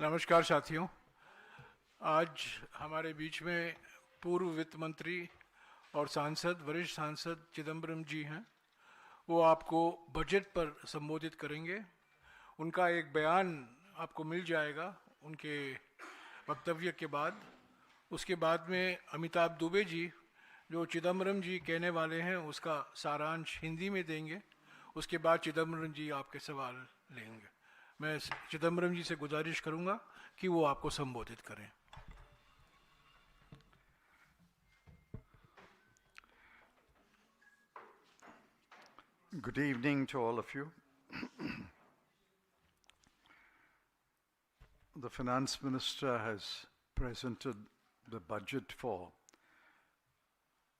नमस्कार साथियों। आज हमारे बीच में पूर्व वित्त मंत्री और सांसद वरिष्ठ सांसद चिदम्बरम जी हैं। वो आपको बजट पर संबोधित करेंगे। उनका एक बयान आपको मिल जाएगा उनके वक्तव्य के बाद। उसके बाद में अमिताभ दुबे जी जो चिदम्बरम जी कहने वाले हैं उसका सारांश हिंदी में देंगे। उसके बाद चिदम्बरम जी आपके सवाल लेंगे। मैं चिदम्बरम जी से गुजारिश करूंगा कि वो आपको संबोधित करें। Good evening to all of you. The Finance Minister has presented the budget for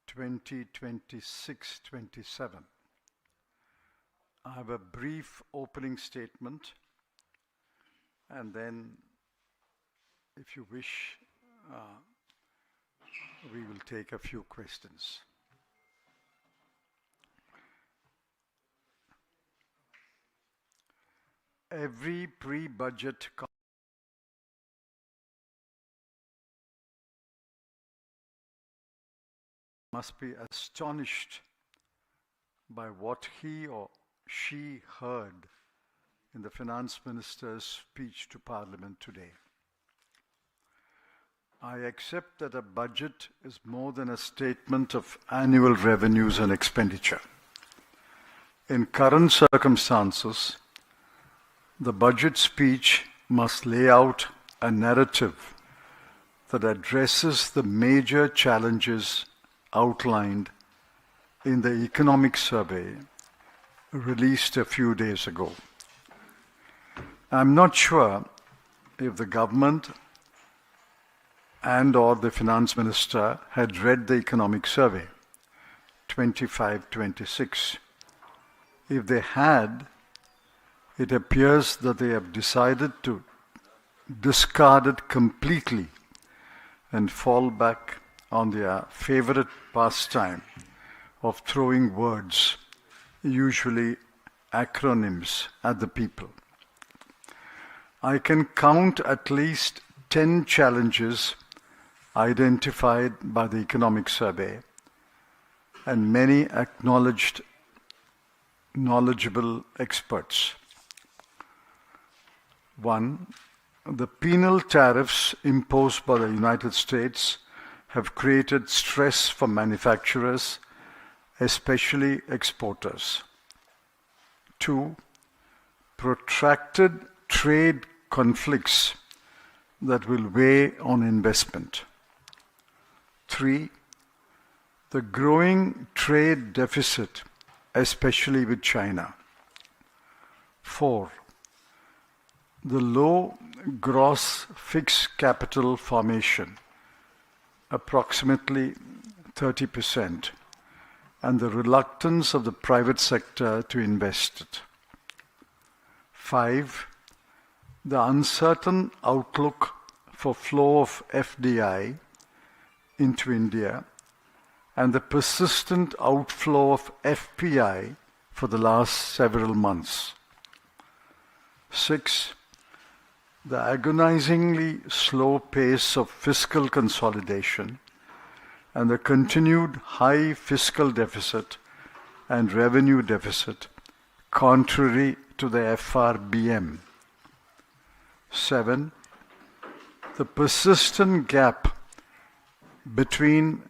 2026-27. I have a brief opening statement, and then, if you wish, we will take a few questions. Every pre-budget must be astonished by what he or she heard in the Finance Minister's speech to Parliament today. I accept that a budget is more than a statement of annual revenues and expenditure. In current circumstances, the budget speech must lay out a narrative that addresses the major challenges outlined in the economic survey released a few days ago. I'm not sure if the government and or the finance minister had read the economic survey 25-26. If they had, it appears that they have decided to discard it completely and fall back on their favorite pastime of throwing words, usually acronyms, at the people. I can count at least 10 challenges identified by the economic survey and many acknowledged knowledgeable experts. 1. The penal tariffs imposed by the United States have created stress for manufacturers, especially exporters. 2. Protracted trade conflicts that will weigh on investment. 3. The growing trade deficit, especially with China. 4. The low gross fixed capital formation, approximately 30%, and the reluctance of the private sector to invest it. 5. The uncertain outlook for flow of FDI into India and the persistent outflow of FPI for the last several months. 6. The agonizingly slow pace of fiscal consolidation and the continued high fiscal deficit and revenue deficit contrary to the FRBM. 7. The persistent gap between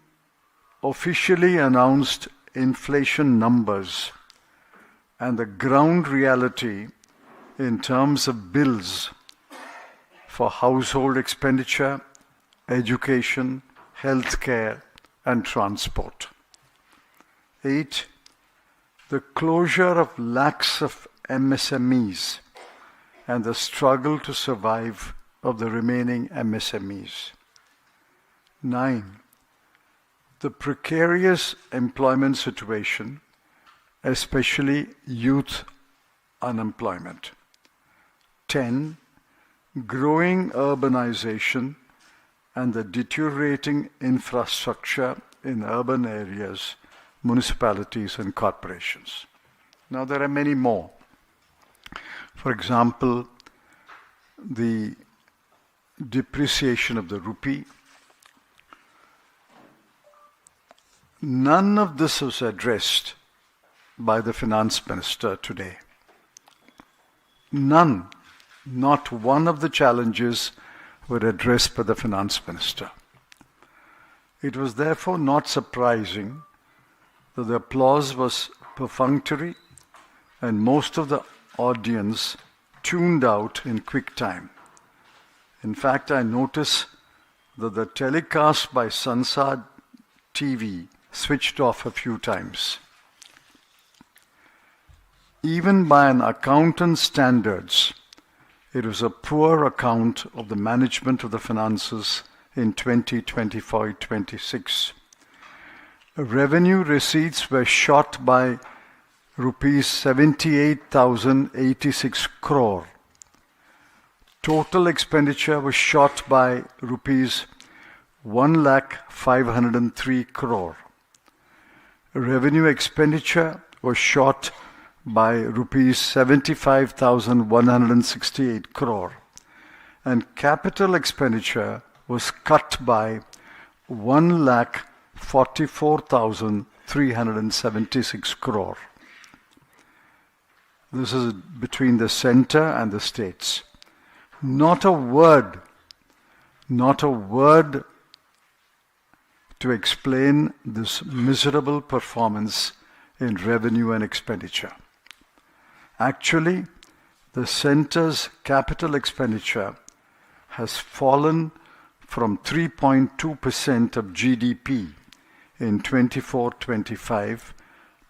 officially announced inflation numbers and the ground reality in terms of bills for household expenditure, education, healthcare, and transport. 8. The closure of lakhs of MSMEs and the struggle to survive of the remaining MSMEs. 9. The precarious employment situation, especially youth unemployment. 10. Growing urbanization and the deteriorating infrastructure in urban areas, municipalities and corporations. Now there are many more. For example, the depreciation of the rupee. None of this was addressed by the finance minister today. None, not one of the challenges were addressed by the finance minister. It was therefore not surprising that the applause was perfunctory and most of the audience tuned out in quick time. In fact, I noticed that the telecast by Sansad TV switched off a few times. Even by an accountant's standards, it was a poor account of the management of the finances in 2025-26. Revenue receipts were shot by rupees 78,086 crore. Total expenditure was shot by rupees 1,503 crore. Revenue expenditure was shot by rupees 75,168 crore, and capital expenditure was cut by 1,44,376 crore. This is between the center and the states. Not a word to explain this miserable performance in revenue and expenditure. Actually, the center's capital expenditure has fallen from 3.2% of GDP in 24-25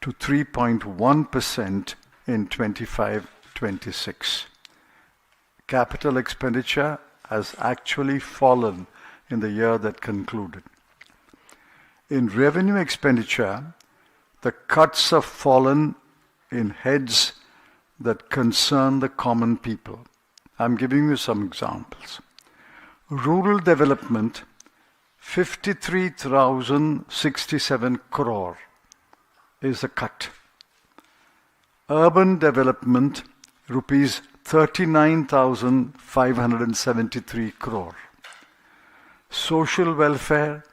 to 3.1% in 25-26. Capital expenditure has actually fallen in the year that concluded. In revenue expenditure, the cuts have fallen in heads that concern the common people. I'm giving you some examples. Rural development, 53,067 crore is a cut. Urban development, rupees 39,573 crore. Social welfare,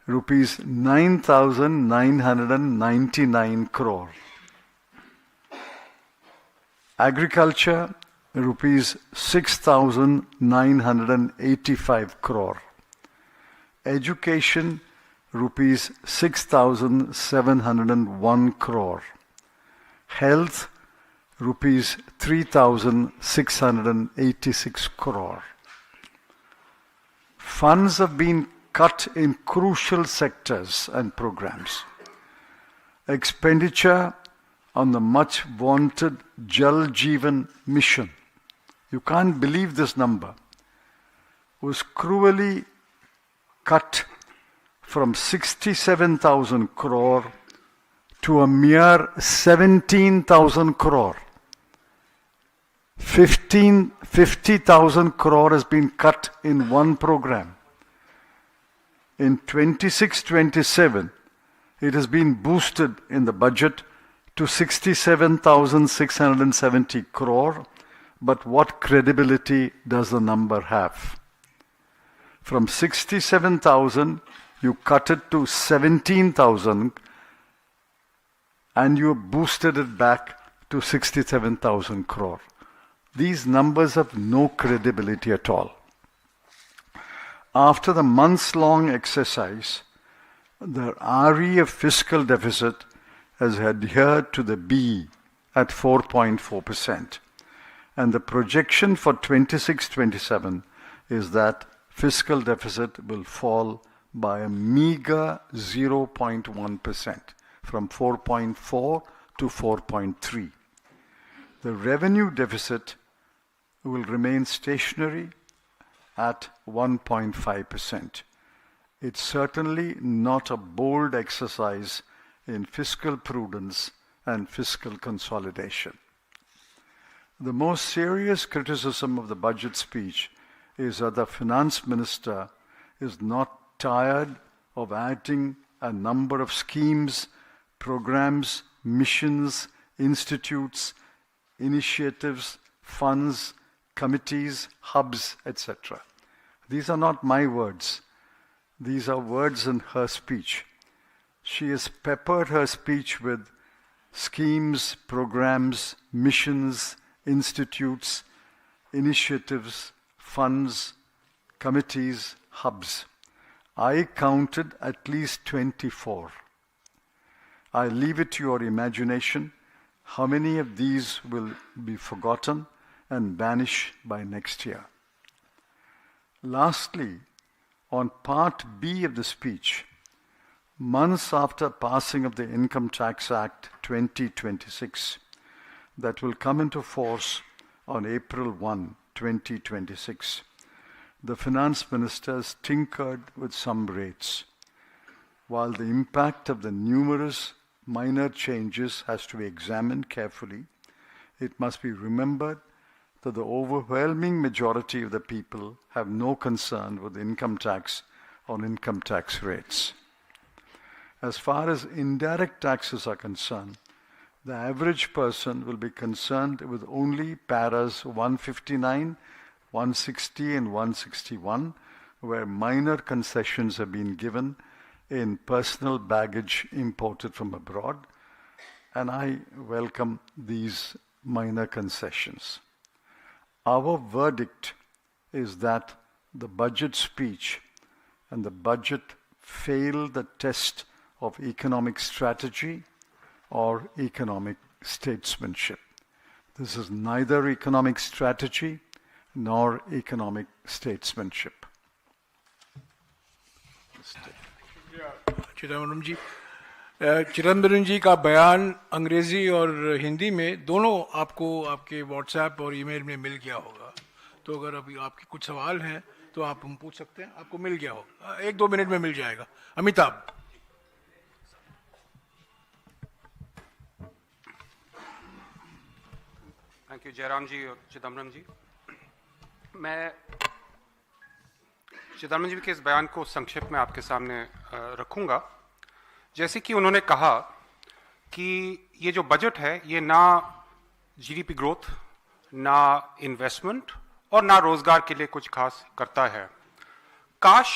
rupees 9,999 crore. Agriculture, rupees 6,985 crore. Education, rupees 6,701 crore. Health, rupees 3,686 crore. Funds have been cut in crucial sectors and programs. Expenditure on the much vaunted Jal Jeevan mission, you can't believe this number, was cruelly cut from 67,000 crore to a mere 17,000 crore. 50,000 crore has been cut in one program. In 26-27, it has been boosted in the budget to 67,670 crore, but what credibility does the number have? From 67,000, you cut it to 17,000, and you boosted it back to 67,000 crore. These numbers have no credibility at all. After the months-long exercise, the REF fiscal deficit has adhered to the BE at 4.4%. And the projection for 26-27 is that fiscal deficit will fall by a meager 0.1%, from 4.4 to 4.3. The revenue deficit will remain stationary at 1.5%. It's certainly not a bold exercise in fiscal prudence and fiscal consolidation. The most serious criticism of the budget speech is that the finance minister is not tired of adding a number of schemes, programs, missions, institutes, initiatives, funds, committees, hubs, etc. These are not my words. These are words in her speech. She has peppered her speech with schemes, programs, missions, institutes, initiatives, funds, committees, hubs. I counted at least 24. I leave it to your imagination how many of these will be forgotten and vanish by next year. Lastly, on part B of the speech, months after passing of the Income Tax Act 2026, that will come into force on April 1, 2026, the finance minister has tinkered with some rates. While the impact of the numerous minor changes has to be examined carefully, it must be remembered that the overwhelming majority of the people have no concern with income tax or income tax rates. As far as indirect taxes are concerned, the average person will be concerned with only paras 159, 160 and 161, where minor concessions have been given in personal baggage imported from abroad, and I welcome these minor concessions. Our verdict is that the budget speech and the budget failed the test of economic strategy or economic statesmanship. This is neither economic strategy nor economic statesmanship. Chidambaram जी, चिदम्बरम जी का बयान अंग्रेजी और हिंदी में दोनों आपको आपके WhatsApp और email में मिल गया होगा। तो अगर अभी आपके कुछ सवाल हैं तो आप हम पूछ सकते हैं, आपको मिल गया होगा, 1-2 मिनट में मिल जाएगा। अमिताभ। थैंक यू जयराम जी और चिदम्बरम जी। मैं चिदम्बरम जी के इस बयान को संक्षिप्त में आपके सामने रखूंगा। जैसे कि उन्होंने कहा कि ये जो बजट है ये ना जीडीपी ग्रोथ, ना इन्वेस्टमेंट और ना रोजगार के लिए कुछ खास करता है। काश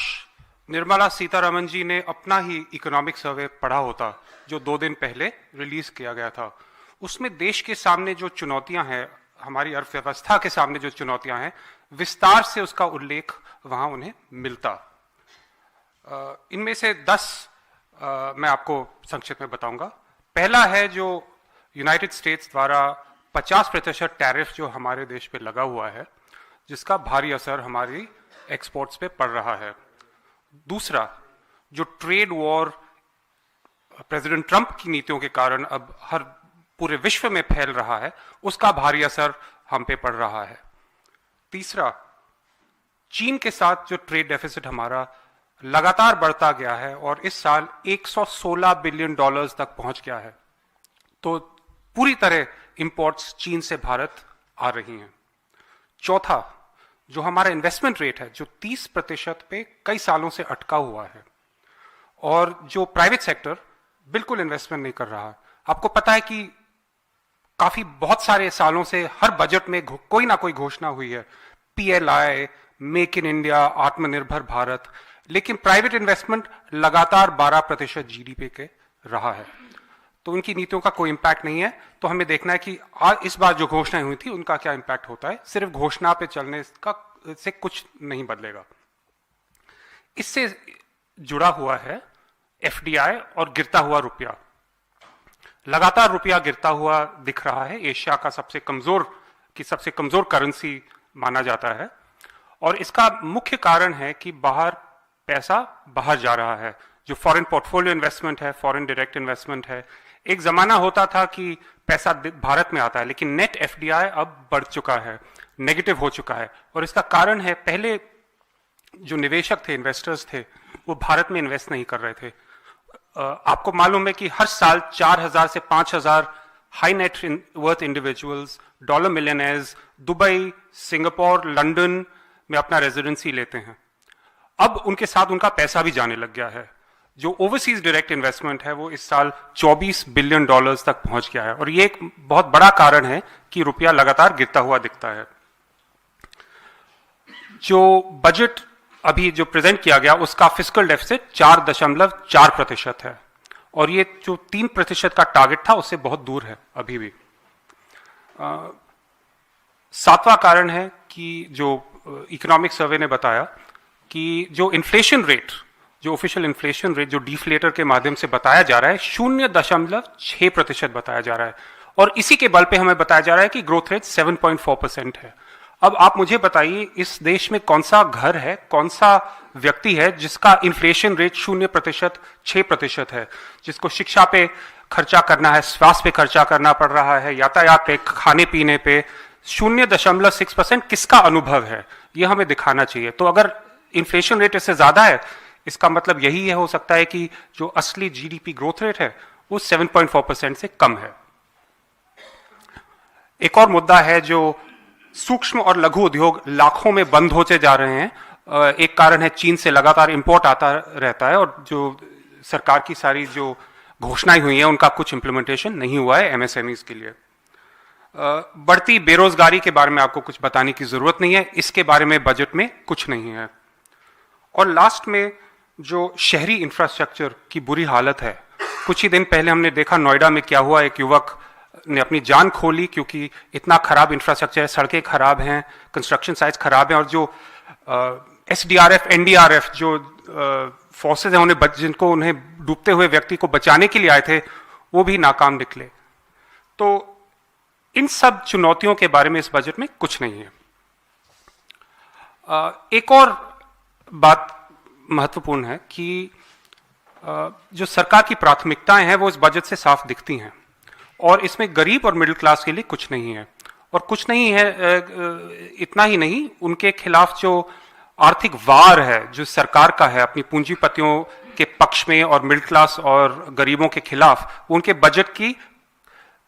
निर्मला सीतारमण जी ने अपना ही इकोनॉमिक सर्वे पढ़ा होता जो 2 दिन पहले रिलीज किया गया था। उसमें देश के सामने जो चुनौतियां हैं, हमारी अर्थव्यवस्था के सामने जो चुनौतियां हैं, विस्तार से उसका उल्लेख वहां उन्हें मिलता। इनमें से 10 मैं आपको संक्षिप्त में बताऊंगा। पहला है जो यूनाइटेड स्टेट्स द्वारा 50% टैरिफ जो हमारे देश पे लगा हुआ है, जिसका भारी असर हमारी एक्सपोर्ट्स पे पड़ रहा है। दूसरा, जो ट्रेड वॉर प्रेसिडेंट ट्रंप की नीतियों के कारण अब हर पूरे विश्व में फैल रहा है, उसका भारी असर हम पे पड़ रहा है। तीसरा, चीन के साथ जो ट्रेड डेफिसिट हमारा लगातार बढ़ता गया है और इस साल $116 बिलियन तक पहुंच गया है। तो पूरी तरह इंपोर्ट्स चीन से भारत आ रही हैं। चौथा, जो हमारा इन्वेस्टमेंट रेट है जो 30% पे कई सालों से अटका हुआ है और जो प्राइवेट सेक्टर बिल्कुल इन्वेस्टमेंट नहीं कर रहा है। आपको पता है कि काफी बहुत सारे सालों से हर बजट में कोई ना कोई घोषणा हुई है, PLI, मेक इन इंडिया, आत्मनिर्भर भारत, लेकिन प्राइवेट इन्वेस्टमेंट लगातार 12% जीडीपी के रहा है। तो उनकी नीतियों का कोई इंपैक्ट नहीं है। तो हमें देखना है कि इस बार जो घोषणाएं हुई थी उनका क्या इंपैक्ट होता है। सिर्फ घोषणा पे चलने का से कुछ नहीं बदलेगा। इससे जुड़ा हुआ है FDI और गिरता हुआ रुपया। लगातार रुपया गिरता हुआ दिख रहा है। एशिया का सबसे कमजोर करेंसी माना जाता है और इसका मुख्य कारण है कि पैसा बाहर जा रहा है। जो फॉरेन पोर्टफोलियो इन्वेस्टमेंट है, फॉरेन डायरेक्ट इन्वेस्टमेंट है, एक जमाना होता था कि पैसा भारत में आता है, लेकिन नेट FDI अब बढ़ चुका है, नेगेटिव हो चुका है। और इसका कारण है, पहले जो निवेशक थे, इन्वेस्टर्स थे, वो भारत में इन्वेस्ट नहीं कर रहे थे। आपको मालूम है कि हर साल 4,000 से 5,000 high net worth individuals, dollar millionaires Dubai, Singapore, London में अपना रेजिडेंसी लेते हैं। अब उनके साथ उनका पैसा भी जाने लग गया है। जो ओवरसीज डायरेक्ट इन्वेस्टमेंट है वो इस साल $24 बिलियन तक पहुंच गया है और ये एक बहुत बड़ा कारण है कि रुपया लगातार गिरता हुआ दिखता है। जो बजट अभी जो प्रेजेंट किया गया उसका फिस्कल डेफिसिट 4.4% है, और ये जो 3% का टारगेट था उससे बहुत दूर है अभी भी। सातवां कारण है कि जो इकोनॉमिक सर्वे ने बताया कि जो इन्फ्लेशन रेट, जो ऑफिशियल इन्फ्लेशन रेट जो डिफ्लेटर के माध्यम से बताया जा रहा है 0.6% बताया जा रहा है, और इसी के बल पे हमें बताया जा रहा है कि ग्रोथ रेट 7.4% है। अब आप मुझे बताइए, इस देश में कौन सा घर है, कौन सा व्यक्ति है जिसका इन्फ्लेशन रेट 0%, 6% है, जिसको शिक्षा पे खर्चा करना है, स्वास्थ्य पे खर्चा करना पड़ रहा है, यातायात पे, खाने पीने पे 0.6% किसका अनुभव है, यह हमें दिखाना चाहिए। तो अगर इन्फ्लेशन रेट इससे ज्यादा है, इसका मतलब यही है, हो सकता है कि जो असली जीडीपी ग्रोथ रेट है वो 7.4% से कम है। एक और मुद्दा है, जो सूक्ष्म और लघु उद्योग लाखों में बंद होते जा रहे हैं। एक कारण है चीन से लगातार इंपोर्ट आता रहता है, और जो सरकार की सारी जो घोषणाएं हुई हैं उनका कुछ इंप्लीमेंटेशन नहीं हुआ है एमएसएमईज के लिए। बढ़ती बेरोजगारी के बारे में आपको कुछ बताने की जरूरत नहीं है, इसके बारे में बजट में कुछ नहीं है। और लास्ट में जो शहरी इंफ्रास्ट्रक्चर की बुरी हालत है, कुछ ही दिन पहले हमने देखा नोएडा में क्या हुआ, एक युवक ने अपनी जान खोली क्योंकि इतना खराब इंफ्रास्ट्रक्चर है, सड़कें खराब हैं, कंस्ट्रक्शन साइट्स खराब हैं, और जो एसडीआरएफ, एनडीआरएफ जो फोर्सेज हैं जिनको उन्हें डूबते हुए व्यक्ति को बचाने के लिए आए थे, वो भी नाकाम निकले। तो इन सब चुनौतियों के बारे में इस बजट में कुछ नहीं है। एक और बात महत्वपूर्ण है कि जो सरकार की प्राथमिकताएं हैं वो इस बजट से साफ दिखती हैं, और इसमें गरीब और मिडिल क्लास के लिए कुछ नहीं है। और कुछ नहीं है, इतना ही नहीं, उनके खिलाफ जो आर्थिक वार है जो सरकार का है अपनी पूंजीपतियों के पक्ष में और मिडिल क्लास और गरीबों के खिलाफ, उनके बजट की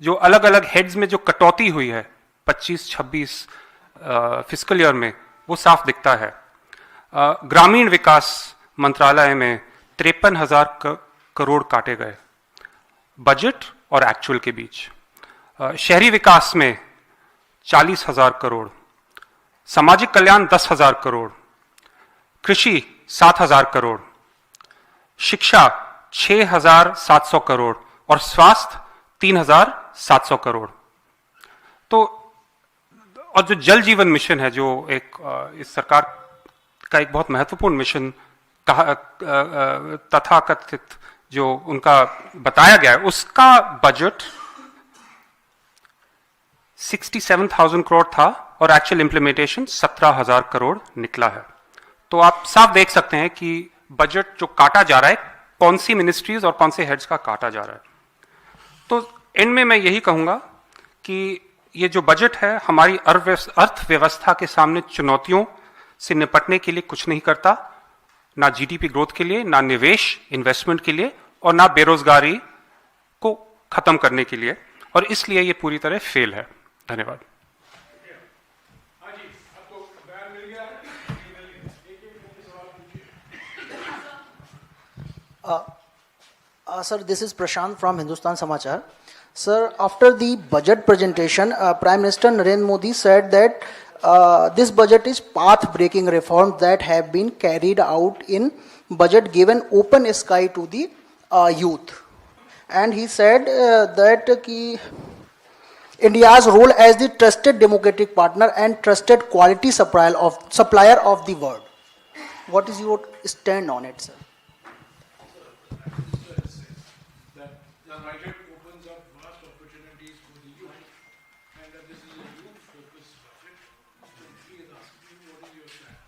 जो अलग अलग हेड्स में जो कटौती हुई है 25-26 फिस्कल ईयर में, वो साफ दिखता है। ग्रामीण विकास मंत्रालय में 53,000 करोड़ काटे गए बजट और एक्चुअल के बीच। शहरी विकास में 40,000 करोड़, सामाजिक कल्याण 10,000 करोड़, कृषि 7,000 करोड़, शिक्षा 6,700 करोड़, और स्वास्थ्य 3,700 करोड़। तो और जो जल जीवन मिशन है, जो एक इस सरकार का एक बहुत महत्वपूर्ण मिशन तथाकथित जो उनका बताया गया है, उसका बजट 67,000 करोड़ था और एक्चुअल इंप्लीमेंटेशन 17,000 करोड़ निकला है। तो आप साफ देख सकते हैं कि बजट जो काटा जा रहा है, कौन सी मिनिस्ट्रीज और कौन से हेड्स का काटा जा रहा है। तो एंड में मैं यही कहूंगा कि ये जो बजट है हमारी अर्थव्यवस्था के सामने चुनौतियों से निपटने के लिए कुछ नहीं करता, ना जीडीपी ग्रोथ के लिए, ना निवेश इन्वेस्टमेंट के लिए, और ना बेरोजगारी को खत्म करने के लिए, और इसलिए ये पूरी तरह फेल है। धन्यवाद। Sir, this is Prashant from Hindustan Samachar. Sir, after the budget presentation, Prime Minister Narendra Modi said that this budget is path-breaking reforms that have been carried out in budget, given open sky to the youth. And he said that India's role as the trusted democratic partner and trusted quality supplier of the world. What is your stand on it, sir? The budget opens up vast opportunities for the youth, and this is a youth-focused budget. So please ask me, what is your stand?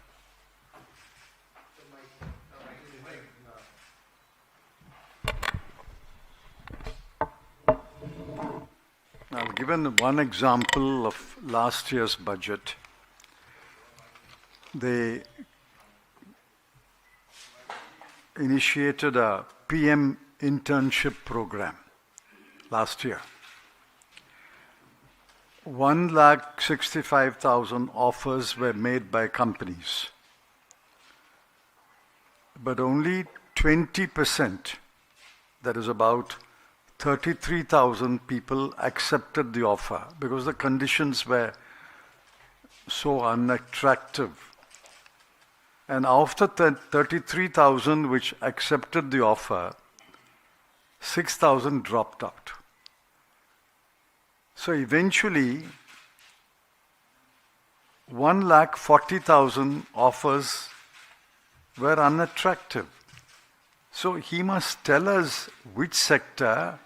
Now, given one example of last year's budget, they initiated a PM internship program last year. 1,65,000 offers were made by companies, but only 20%, that is about 33,000 people, accepted the offer because the conditions were so unattractive. And after 33,000 which accepted the offer, 6,000 dropped out. So eventually, 1,40,000 offers were unattractive. So he must tell us which sector,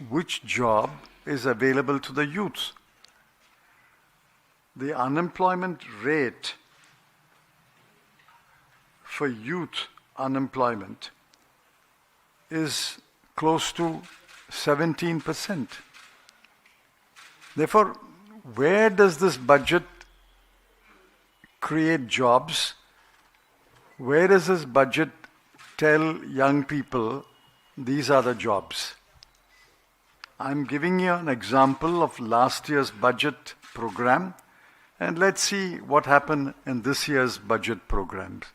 which job is available to the youth. The unemployment rate for youth unemployment is close to 17%. Therefore, where does this budget create jobs? Where does this budget tell young people these are the jobs? I'm giving you an example of last year's budget program, and let's see what happened in this year's budget programs.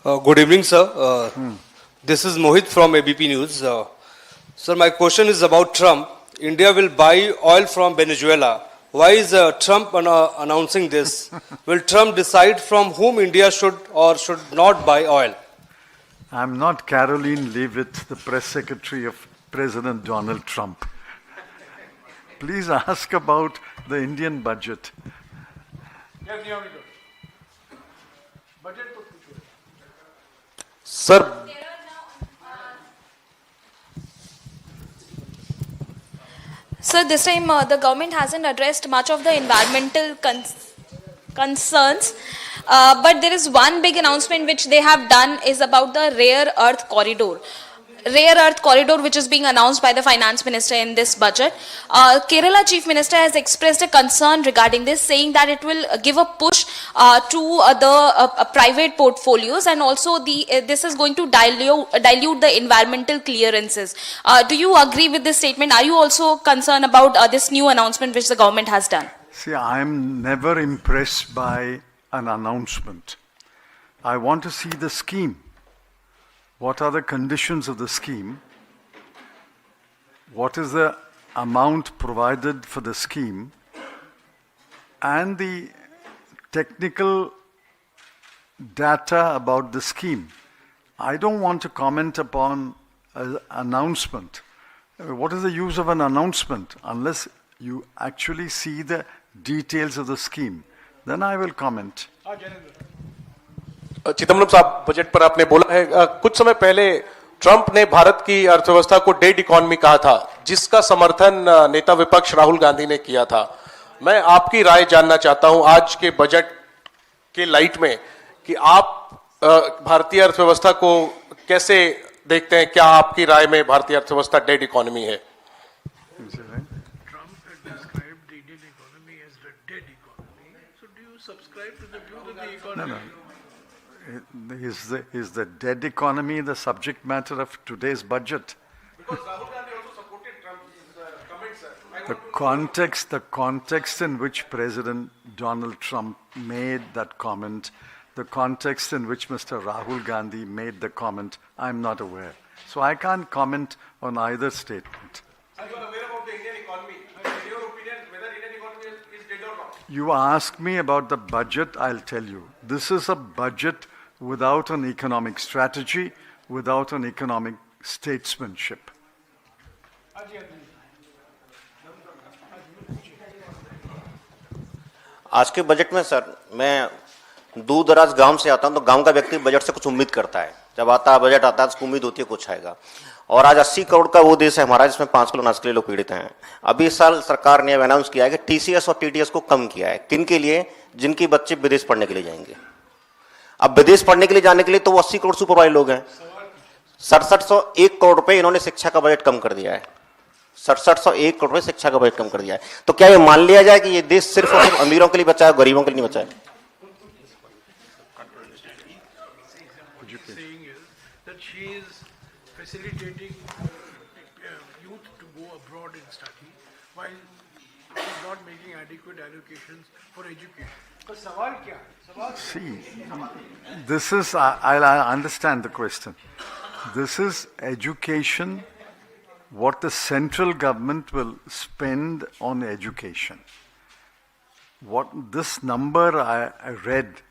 Good evening, sir. This is Mohit from ABP News. Sir, my question is about Trump. India will buy oil from Venezuela. Why is Trump announcing this? Will Trump decide from whom India should or should not buy oil? I'm not Caroline Leavitt, the press secretary of President Donald Trump. Please ask about the Indian budget. Sir, So this time the government hasn't addressed much of the environmental concerns, but there is one big announcement which they have done is about the rare earth corridor. Rare earth corridor which is being announced by the finance minister in this budget. Kerala chief minister has expressed a concern regarding this, saying that it will give a push to the private portfolios, and also this is going to dilute the environmental clearances. Do you agree with this statement? Are you also concerned about this new announcement which the government has done? See, I'm never impressed by an announcement. I want to see the scheme. What are the conditions of the scheme? What is the amount provided for the scheme? And the technical data about the scheme. I don't want to comment upon an announcement. What is the use of an announcement unless you actually see the details of the scheme? Then I will comment. Chidambaram साहब, budget पर आपने बोला है, कुछ समय पहले Trump ने भारत की अर्थव्यवस्था को डेड इकोनॉमी कहा था, जिसका समर्थन नेता विपक्ष राहुल गांधी ने किया था। मैं आपकी राय जानना चाहता हूं आज के बजट के लाइट में कि आप भारतीय अर्थव्यवस्था को कैसे देखते हैं? क्या आपकी राय में भारतीय अर्थव्यवस्था डेड इकोनॉमी है? Trump had described the Indian economy as the dead economy. So do you subscribe to the view that the economy... No. Is the dead economy the subject matter of today's budget? Because Rahul Gandhi also supported Trump's comments, sir. The context in which President Donald Trump made that comment, the context in which Mr. Rahul Gandhi made the comment, I'm not aware. So I can't comment on either statement. Are you aware about the Indian economy? In your opinion, whether Indian economy is dead or not? You ask me about the budget, I'll tell you. This is a budget without an economic strategy, without an economic statesmanship. आज के budget में sir, मैं दूर दराज गांव से आता हूं, तो गांव का व्यक्ति बजट से कुछ उम्मीद करता है। जब आता है बजट आता है तो उसको उम्मीद होती है कुछ आएगा। और आज 80 करोड़ का वो देश है हमारा जिसमें 5 किलो अनाज के लिए लोग पीड़ित हैं। अभी इस साल सरकार ने अनाउंस किया है कि टीसीएस और टीडीएस को कम किया है। किन के लिए? जिनकी बच्चे विदेश पढ़ने के लिए जाएंगे। अब विदेश पढ़ने के लिए जाने के लिए तो वो 80 करोड़ सुपर वाले लोग हैं। 6701 करोड़ रुपए इन्होंने शिक्षा का बजट कम कर दिया है। 6701 करोड़ रुपए शिक्षा का बजट कम कर दिया है। तो क्या ये मान लिया जाए कि ये देश सिर्फ और सिर्फ अमीरों के लिए बचा है, गरीबों के लिए नहीं बचा है? saying is that she is facilitating youth to go abroad and study while she is not making adequate allocations for education. तो सवाल क्या है? सवाल See, this is, I understand the question. This is education, what the central government will spend on education. What this number I read,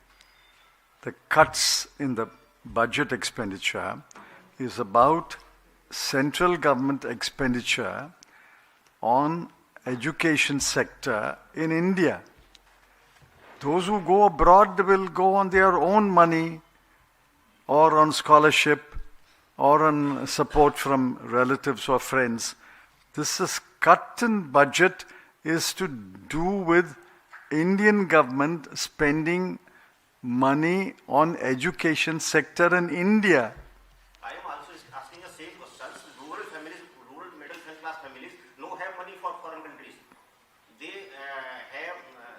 the cuts in the budget expenditure, is about central government expenditure on education sector in India. Those who go abroad will go on their own money or on scholarship or on support from relatives or friends. This is cut in budget is to do with Indian government spending money on education sector in India. I am also asking the same questions. Rural families, rural middle class families, no have money for foreign countries.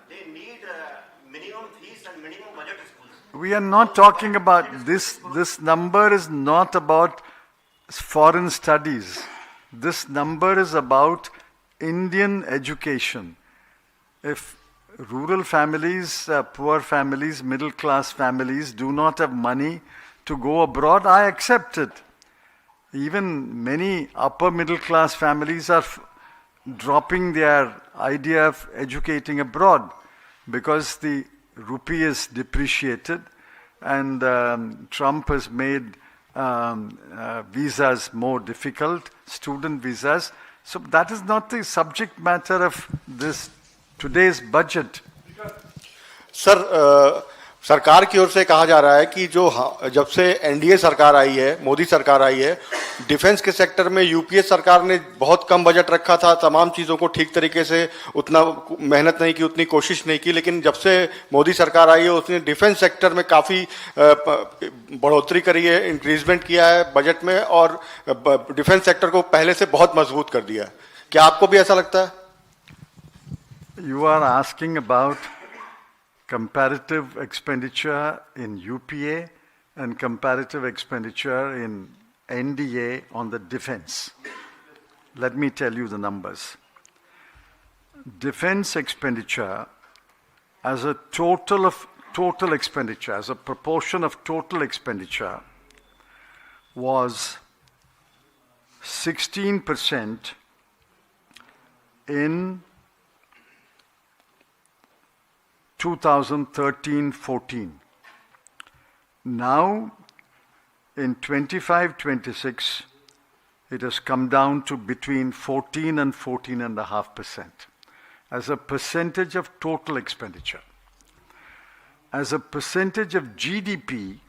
They need minimum fees and minimum budget schools. We are not talking about this. This number is not about foreign studies. This number is about Indian education. If rural families, poor families, middle class families do not have money to go abroad, I accept it. Even many upper middle class families are dropping their idea of educating abroad because the rupee is depreciated and Trump has made visas more difficult, student visas. So that is not the subject matter of this today's budget. Sir सरकार की ओर से कहा जा रहा है कि जो जब से एनडीए सरकार आई है, मोदी सरकार आई है, डिफेंस के सेक्टर में यूपीए सरकार ने बहुत कम बजट रखा था, तमाम चीज़ों को ठीक तरीके से उतना मेहनत नहीं की, उतनी कोशिश नहीं की, लेकिन जब से मोदी सरकार आई है उसने डिफेंस सेक्टर में काफ़ी बढ़ोतरी करी है, इंक्रीजमेंट किया है बजट में और डिफेंस सेक्टर को पहले से बहुत मजबूत कर दिया है. क्या आपको भी ऐसा लगता है? You are asking about comparative expenditure in UPA and comparative expenditure in NDA on the defense. Let me tell you the numbers. Defense expenditure as a total expenditure, as a proportion of total expenditure, was 16% in 2013-14. Now, in 25-26, it has come down to between 14 and 14.5% as a percentage of total expenditure. As a percentage of GDP,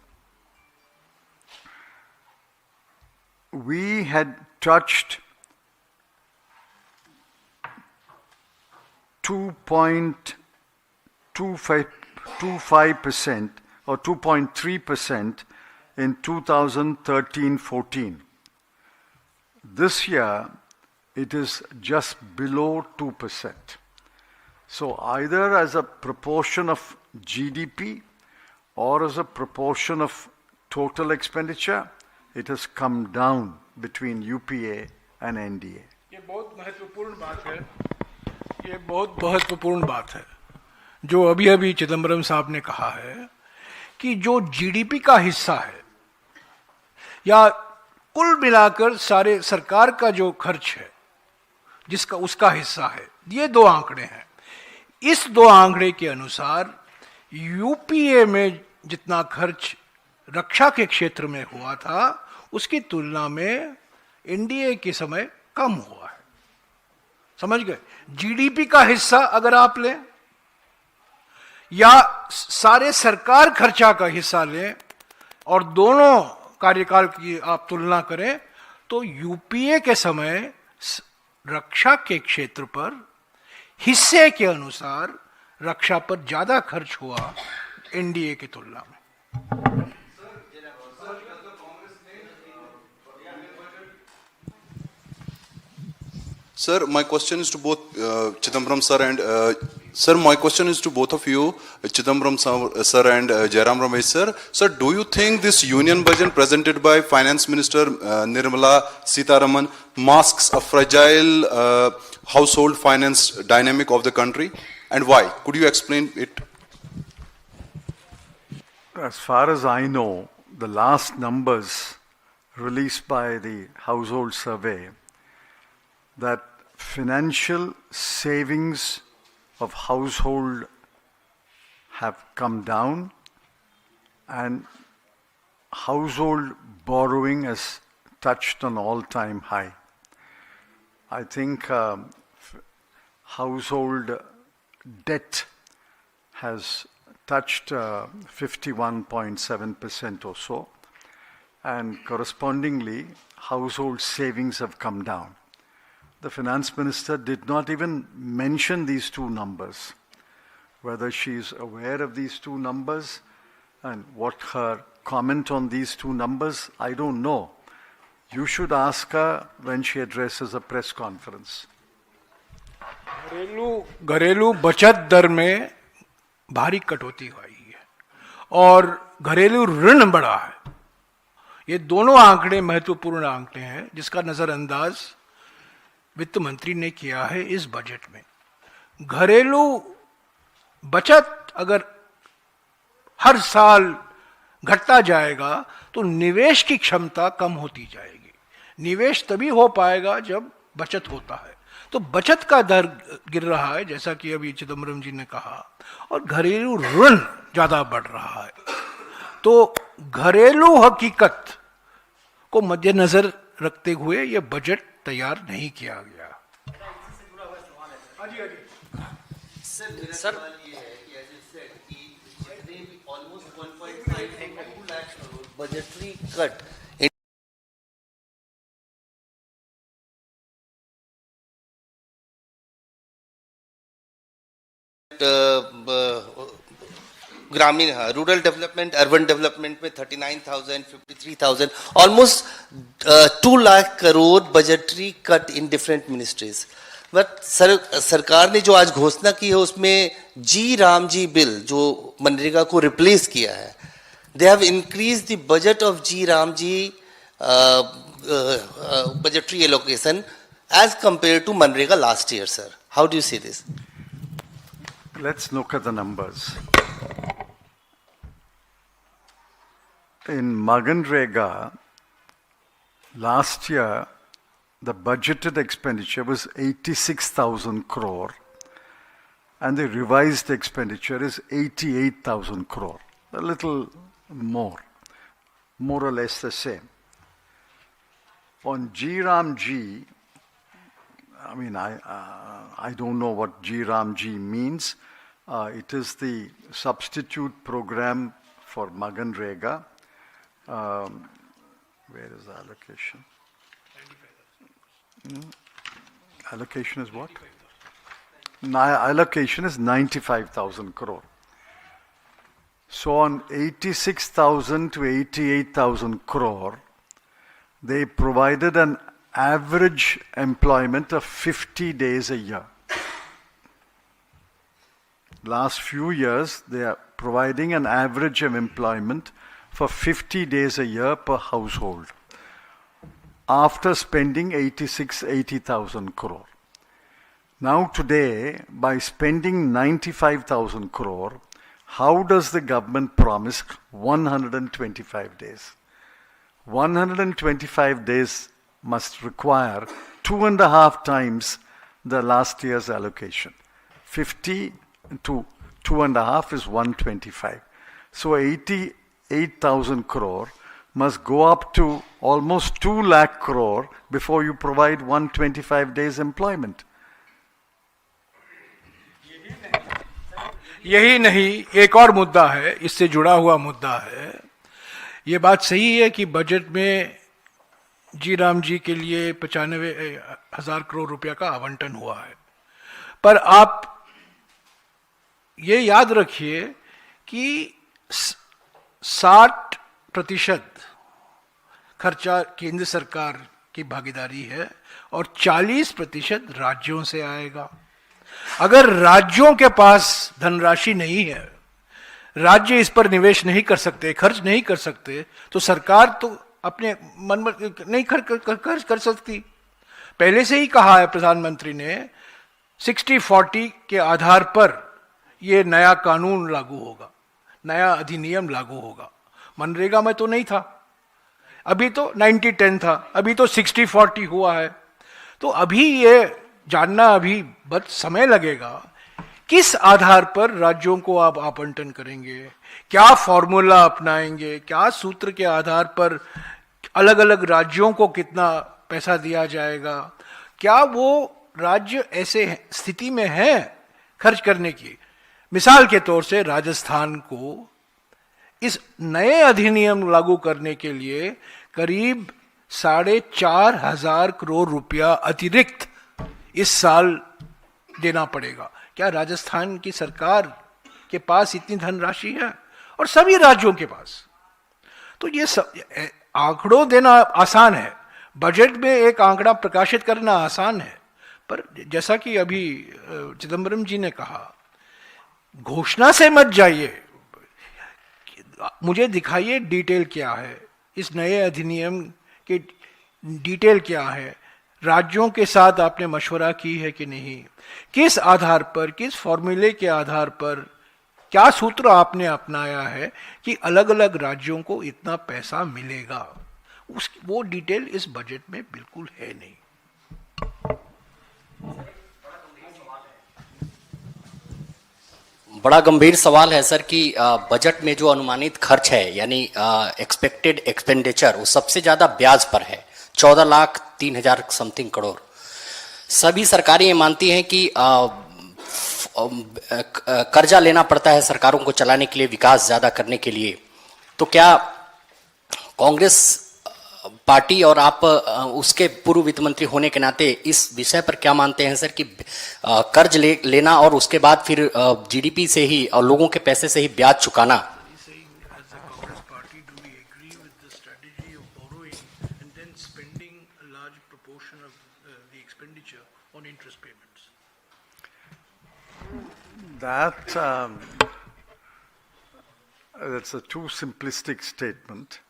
we had touched 2.25% or 2.3% in 2013-14. This year, it is just below 2%. So either as a proportion of GDP or as a proportion of total expenditure, it has come down between UPA and NDA. ये बहुत महत्वपूर्ण बात है. ये बहुत महत्वपूर्ण बात है जो अभी अभी चिदम्बरम साहब ने कहा है कि जो जीडीपी का हिस्सा है या कुल मिलाकर सारे सरकार का जो खर्च है जिसका उसका हिस्सा है, ये दो आंकड़े हैं. इस दो आंकड़े के अनुसार यूपीए में जितना खर्च रक्षा के क्षेत्र में हुआ था उसकी तुलना में एनडीए के समय कम हुआ है. समझ गए? जीडीपी का हिस्सा अगर आप लें या सारे सरकार खर्चा का हिस्सा लें और दोनों कार्यकाल की आप तुलना करें तो यूपीए के समय रक्षा के क्षेत्र पर हिस्से के अनुसार रक्षा पर ज्यादा खर्च हुआ एनडीए की तुलना में. Sir, my question is to both Chidambaram sir and sir. My question is to both of you, Chidambaram sir and Jairam Ramesh sir. Sir, do you think this union budget presented by Finance Minister Nirmala Sitharaman masks a fragile household finance dynamic of the country, and why? Could you explain it? As far as I know, the last numbers released by the household survey, that financial savings of household have come down and household borrowing has touched an all-time high. I think household debt has touched 51.7% or so, and correspondingly, household savings have come down. The finance minister did not even mention these two numbers. Whether she is aware of these two numbers and what her comment on these two numbers, I don't know. You should ask her when she addresses a press conference. घरेलू बचत दर में भारी कटौती हुई है और घरेलू ऋण बढ़ा है. ये दोनों आंकड़े महत्वपूर्ण आंकड़े हैं जिसका नजरअंदाज वित्त मंत्री ने किया है इस बजट में. घरेलू बचत अगर हर साल घटता जाएगा तो निवेश की क्षमता कम होती जाएगी. निवेश तभी हो पाएगा जब बचत होता है. तो बचत का दर गिर रहा है जैसा कि अभी चिदम्बरम जी ने कहा, और घरेलू ऋण ज्यादा बढ़ रहा है. तो घरेलू हकीकत को मद्देनजर रखते हुए यह बजट तैयार नहीं किया गया. सर budgetary cut ग्रामीण रूरल डेवलपमेंट अर्बन डेवलपमेंट में 39,000 53,000 almost 2 lakh crore budgetary cut in different ministries. But सरकार ने जो आज घोषणा की है उसमें जी राम जी बिल जो मनरेगा को रिप्लेस किया है, they have increased the budget of G Ramji budgetary allocation as compared to Manrega last year, sir. How do you see this? Let's look at the numbers. In Maganrega, last year, the budgeted expenditure was 86,000 crore and the revised expenditure is 88,000 crore. A little more or less the same. On G Ram G, I mean, I don't know what G Ram G means. It is the substitute program for Maganrega. Where is the allocation? Allocation is what? Allocation is 95,000 crore. So on 86,000 to 88,000 crore, they provided an average employment of 50 days a year. Last few years, they are providing an average of employment for 50 days a year per household, after spending 80,000 crore. Now today, by spending 95,000 crore, how does the government promise 125 days? 125 days must require 2.5 times the last year's allocation. 50 to 2.5 is 125. So 88,000 crore must go up to almost 2 lakh crore before you provide 125 days employment. यही नहीं, एक और मुद्दा है, इससे जुड़ा हुआ मुद्दा है. ये बात सही है कि बजट में जी राम जी के लिए 95,000 करोड़ रुपया का आवंटन हुआ है, पर आप ये याद रखिए कि 60% खर्चा केंद्र सरकार की भागीदारी है और 40% राज्यों से आएगा. अगर राज्यों के पास धनराशि नहीं है, राज्य इस पर निवेश नहीं कर सकते, खर्च नहीं कर सकते, तो सरकार तो अपने मन में नहीं खर्च कर सकती. पहले से ही कहा है प्रधानमंत्री ने, 60-40 के आधार पर यह नया कानून लागू होगा. नया अधिनियम लागू होगा। मनरेगा में तो नहीं था, अभी तो 90-10 था, अभी तो 60-40 हुआ है। तो अभी ये जानना अभी बहुत समय लगेगा, किस आधार पर राज्यों को आप आवंटन करेंगे, क्या फॉर्मूला अपनाएंगे, क्या सूत्र के आधार पर अलग अलग राज्यों को कितना पैसा दिया जाएगा, क्या वो राज्य ऐसे स्थिति में है खर्च करने की। मिसाल के तौर से राजस्थान को इस नए अधिनियम लागू करने के लिए करीब 4,500 करोड़ रुपया अतिरिक्त इस साल देना पड़ेगा। क्या राजस्थान की सरकार के पास इतनी धनराशि है? और सभी राज्यों के पास। तो ये आंकड़ों देना आसान है, बजट में एक आंकड़ा प्रकाशित करना आसान है, पर जैसा कि अभी चिदम्बरम जी ने कहा, घोषणा से मत जाइए, मुझे दिखाइए डिटेल क्या है, इस नए अधिनियम के डिटेल क्या है, राज्यों के साथ आपने मशवरा की है कि नहीं, किस आधार पर, किस फॉर्मूले के आधार पर, क्या सूत्र आपने अपनाया है कि अलग अलग राज्यों को इतना पैसा मिलेगा। वो डिटेल इस बजट में बिल्कुल है नहीं। बड़ा गंभीर सवाल है सर कि बजट में जो अनुमानित खर्च है यानी एक्सपेक्टेड एक्सपेंडिचर वो सबसे ज्यादा ब्याज पर है, 14,03,000 समथिंग करोड़। सभी सरकारें ये मानती हैं कि कर्जा लेना पड़ता है सरकारों को चलाने के लिए, विकास ज्यादा करने के लिए। तो क्या कांग्रेस पार्टी और आप उसके पूर्व वित्त मंत्री होने के नाते इस विषय पर क्या मानते हैं सर कि कर्ज लेना और उसके बाद फिर जीडीपी से ही और लोगों के पैसे से ही ब्याज चुकाना? That's a too simplistic statement.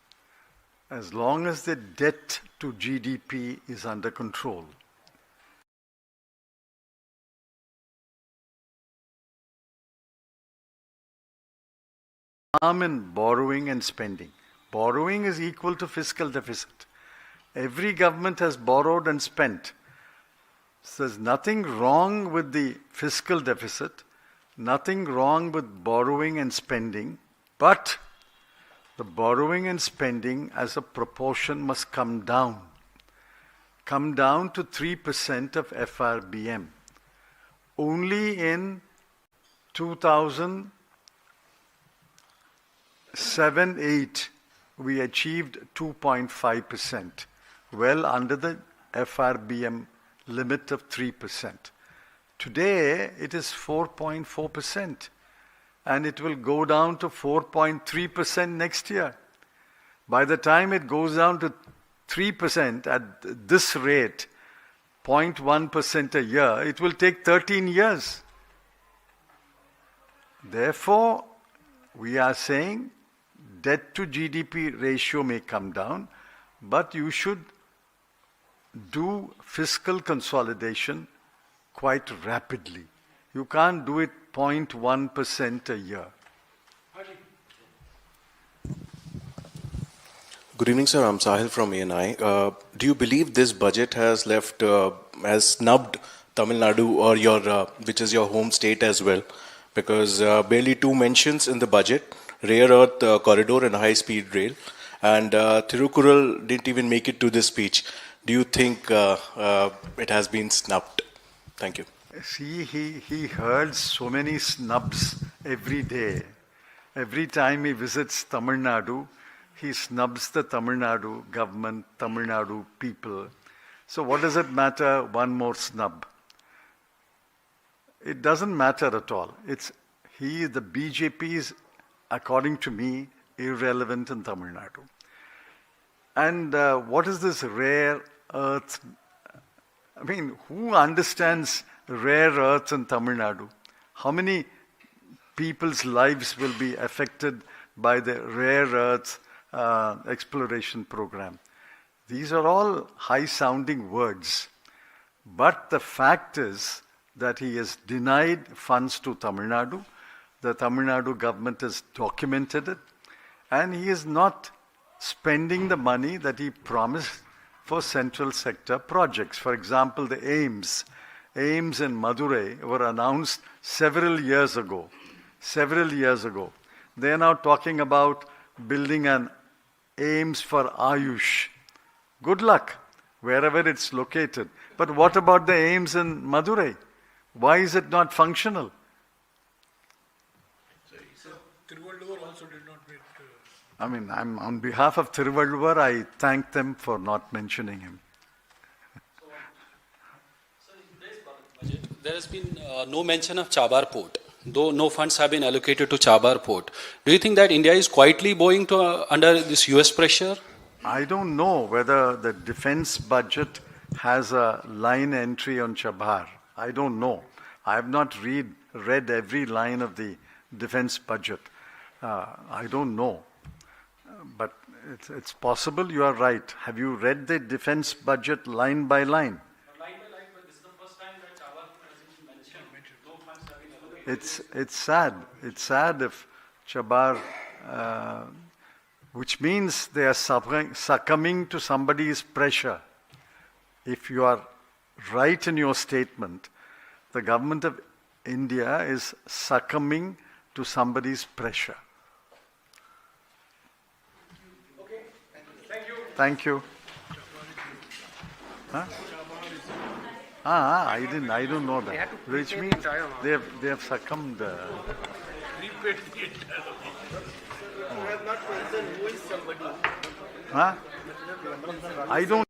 As long as the debt to GDP is under control, in borrowing and spending. Borrowing is equal to fiscal deficit. Every government has borrowed and spent. So there's nothing wrong with the fiscal deficit, nothing wrong with borrowing and spending, but the borrowing and spending as a proportion must come down to 3% of FRBM. Only in 2007-8 we achieved 2.5%, well under the FRBM limit of 3%. Today it is 4.4%. And it will go down to 4.3% next year. By the time it goes down to 3% at this rate, 0.1% a year, it will take 13 years. Therefore, we are saying debt to GDP ratio may come down, but you should do fiscal consolidation quite rapidly. You can't do it 0.1% a year. Good evening, sir. I'm Sahil from ANI. Do you believe this budget has has snubbed Tamil Nadu or which is your home state as well? Because barely 2 mentions in the budget, rare earth corridor and high-speed rail, and Thirukural didn't even make it to this speech. Do you think it has been snubbed? Thank you. See, he heard so many snubs every day. Every time he visits Tamil Nadu, he snubs the Tamil Nadu government, Tamil Nadu people. So what does it matter, one more snub? It doesn't matter at all. The BJP is, according to me, irrelevant in Tamil Nadu. And what is this rare earth? I mean, who understands rare earths in Tamil Nadu? How many people's lives will be affected by the rare earths exploration program? These are all high-sounding words. But the fact is that he has denied funds to Tamil Nadu. The Tamil Nadu government has documented it, and he is not spending the money that he promised for central sector projects. For example, the AIIMS in Madurai were announced several years ago. They are now talking about building an AIIMS for Ayush. Good luck, wherever it's located. But what about the AIIMS in Madurai? Why is it not functional? Tiruvalluvar also did not make. I mean, I'm on behalf of Tiruvalluvar, I thank them for not mentioning him. There has been no mention of Chabar Port, though no funds have been allocated to Chabar Port. Do you think that India is quietly bowing to under this US pressure? I don't know whether the defense budget has a line entry on Chabar. I don't know. I have not read every line of the defense budget. I don't know. But it's possible you are right. Have you read the defense budget line by line? Line by line, but this is the first time that Chabar has been mentioned. No funds have been allocated. It's sad. It's sad if Chabar, which means they are succumbing to somebody's pressure. If you are right in your statement, the government of India is succumbing to somebody's pressure. Okay, thank you. Thank you. Huh? I don't know that. Which means they have succumbed. Repaid the entire Huh? I don't